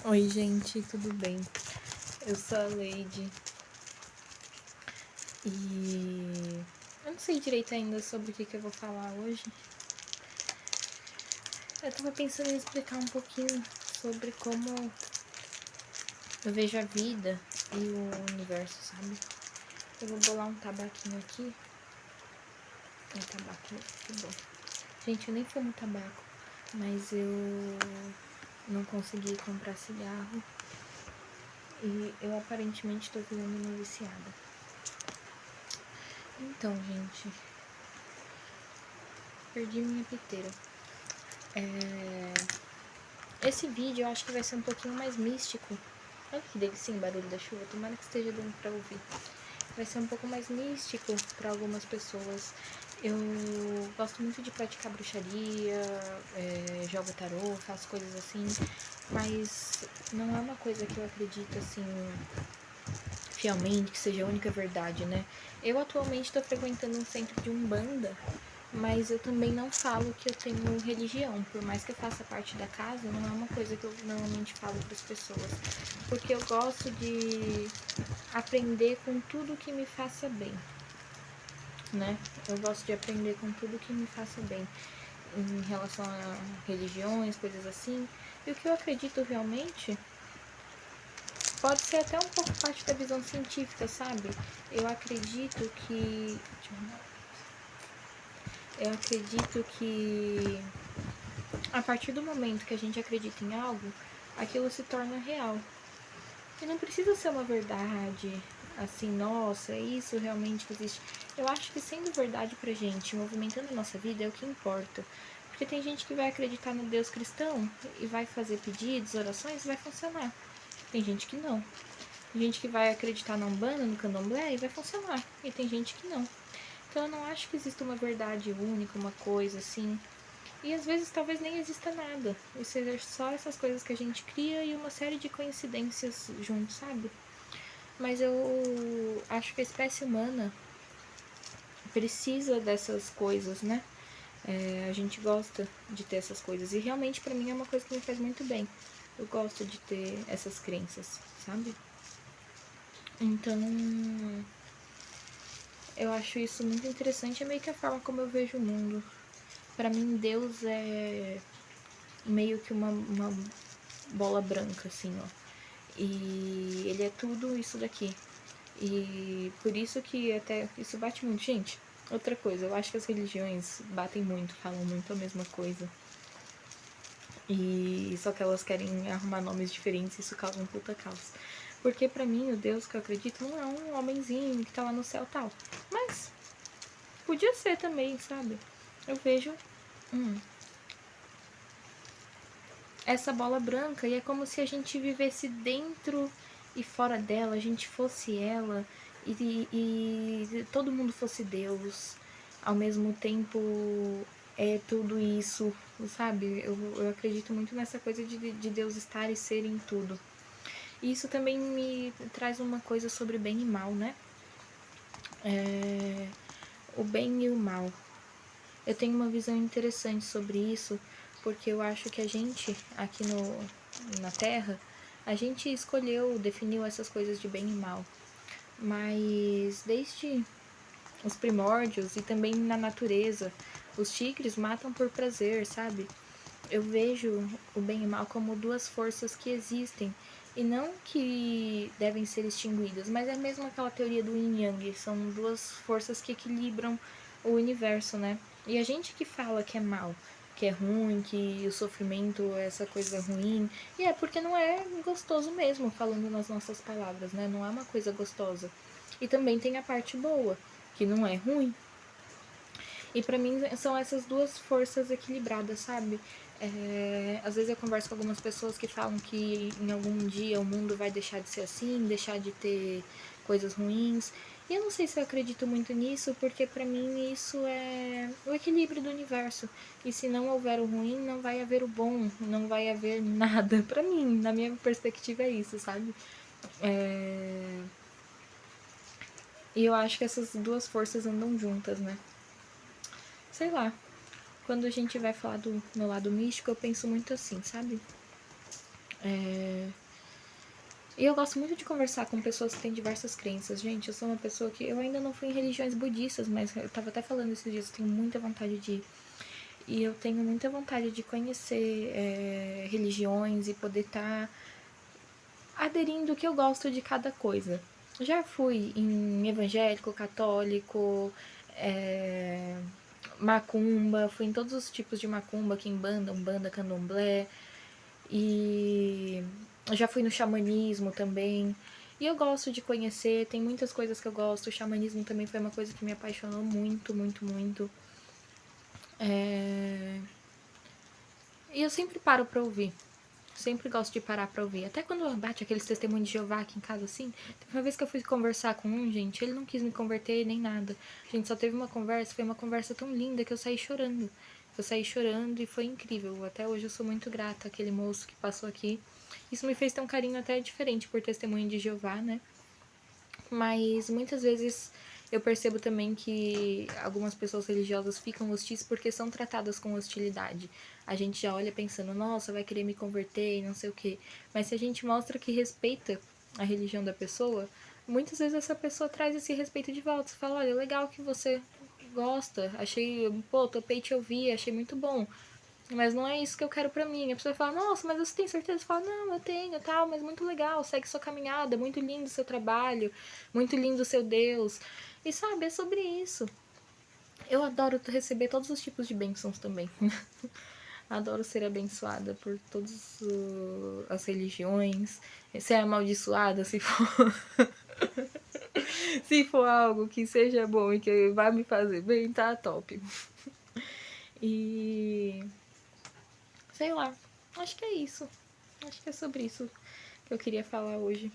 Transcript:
Oi, gente, tudo bem? Eu sou a Leide e eu não sei direito ainda sobre o que eu vou falar hoje. Eu tava pensando em explicar um pouquinho sobre como eu vejo a vida e o universo, sabe? Eu vou bolar um tabaquinho aqui. É tabaco, que bom. Gente, eu nem fumo tabaco, mas eu não consegui comprar cigarro e eu aparentemente tô virando uma viciada. Então, gente, perdi minha piteira. Esse vídeo eu acho que vai ser um pouquinho mais místico. Olha que delicinho o barulho da chuva, tomara que esteja dando pra ouvir. Vai ser um pouco mais místico para algumas pessoas. Eu gosto muito de praticar bruxaria, jogo tarô, faço coisas assim, mas não é uma coisa que eu acredito assim fielmente, que seja a única verdade, né? Eu atualmente estou frequentando um centro de umbanda, mas eu também não falo que eu tenho religião, por mais que eu faça parte da casa, não é uma coisa que eu normalmente falo para as pessoas, porque eu gosto de aprender com tudo que me faça bem, né? Eu gosto de aprender com tudo que me faça bem em relação a religiões, coisas assim. E o que eu acredito realmente pode ser até um pouco parte da visão científica, sabe? Eu acredito que. Eu acredito que a partir do momento que a gente acredita em algo, aquilo se torna real. E não precisa ser uma verdade assim, nossa, é isso realmente que existe. Eu acho que sendo verdade pra gente, movimentando a nossa vida, é o que importa. Porque tem gente que vai acreditar no Deus cristão e vai fazer pedidos, orações e vai funcionar. Tem gente que não. Tem gente que vai acreditar na Umbanda, no Candomblé e vai funcionar. E tem gente que não. Então eu não acho que exista uma verdade única, uma coisa assim. E às vezes talvez nem exista nada. E seja só essas coisas que a gente cria e uma série de coincidências juntos, sabe? Mas eu acho que a espécie humana precisa dessas coisas, né? A gente gosta de ter essas coisas. E realmente pra mim é uma coisa que me faz muito bem. Eu gosto de ter essas crenças, sabe? Então, eu acho isso muito interessante. É meio que a forma como eu vejo o mundo. Pra mim, Deus é meio que uma bola branca, assim, ó. E ele é tudo isso daqui. E por isso que até isso bate muito. Gente, outra coisa, eu acho que as religiões batem muito, falam muito a mesma coisa. E só que elas querem arrumar nomes diferentes e isso causa um puta caos. Porque pra mim, o Deus que eu acredito não é um homenzinho que tá lá no céu tal. Mas podia ser também, sabe? Eu vejo essa bola branca e é como se a gente vivesse dentro e fora dela, a gente fosse ela e todo mundo fosse Deus. Ao mesmo tempo é tudo isso, sabe? Eu acredito muito nessa coisa de Deus estar e ser em tudo. E isso também me traz uma coisa sobre bem e mal, né? O bem e o mal. Eu tenho uma visão interessante sobre isso, porque eu acho que a gente, aqui na Terra, a gente escolheu, definiu essas coisas de bem e mal. Mas desde os primórdios e também na natureza, os tigres matam por prazer, sabe? Eu vejo o bem e o mal como duas forças que existem e não que devem ser extinguidas, mas é mesmo aquela teoria do yin yang, são duas forças que equilibram o universo, né? E a gente que fala que é mal, que é ruim, que o sofrimento é essa coisa ruim, e é porque não é gostoso mesmo, falando nas nossas palavras, né? Não é uma coisa gostosa. E também tem a parte boa, que não é ruim, e pra mim são essas duas forças equilibradas, sabe? Às vezes eu converso com algumas pessoas que falam que em algum dia o mundo vai deixar de ser assim, deixar de ter coisas ruins. E eu não sei se eu acredito muito nisso, porque pra mim isso é o equilíbrio do universo. E se não houver o ruim, não vai haver o bom, não vai haver nada. Pra mim, na minha perspectiva é isso, sabe? E eu acho que essas duas forças andam juntas, né? Sei lá, quando a gente vai falar do meu lado místico, eu penso muito assim, sabe? E eu gosto muito de conversar com pessoas que têm diversas crenças. Gente, eu sou uma pessoa que... Eu ainda não fui em religiões budistas, mas eu tava até falando esses dias, eu tenho muita vontade de ir. E eu tenho muita vontade de conhecer religiões e poder estar aderindo o que eu gosto de cada coisa. Já fui em evangélico, católico, macumba, fui em todos os tipos de macumba, quimbanda, umbanda, candomblé. E já fui no xamanismo também. E eu gosto de conhecer, tem muitas coisas que eu gosto. O xamanismo também foi uma coisa que me apaixonou muito, muito, muito. E eu sempre paro pra ouvir. Sempre gosto de parar pra ouvir. Até quando bate aqueles testemunhos de Jeová aqui em casa, assim. Teve uma vez que eu fui conversar com um, gente, ele não quis me converter nem nada. A gente só teve uma conversa, foi uma conversa tão linda que eu saí chorando. Eu saí chorando e foi incrível. Até hoje eu sou muito grata àquele moço que passou aqui. Isso me fez ter um carinho até diferente por testemunho de Jeová, né? Mas muitas vezes eu percebo também que algumas pessoas religiosas ficam hostis porque são tratadas com hostilidade. A gente já olha pensando, nossa, vai querer me converter e não sei o quê. Mas se a gente mostra que respeita a religião da pessoa, muitas vezes essa pessoa traz esse respeito de volta. Você fala, olha, legal que você gosta, achei, pô, topei te ouvir, achei muito bom. Mas não é isso que eu quero pra mim. A pessoa fala, nossa, mas você tem certeza? Você fala, não, eu tenho, tal, mas muito legal, segue sua caminhada, muito lindo o seu trabalho, muito lindo o seu Deus. E sabe, é sobre isso. Eu adoro receber todos os tipos de bênçãos também. Adoro ser abençoada por todas as religiões. Ser amaldiçoada, se for. Se for algo que seja bom e que vai me fazer bem, tá top. E sei lá, acho que é isso. Acho que é sobre isso que eu queria falar hoje.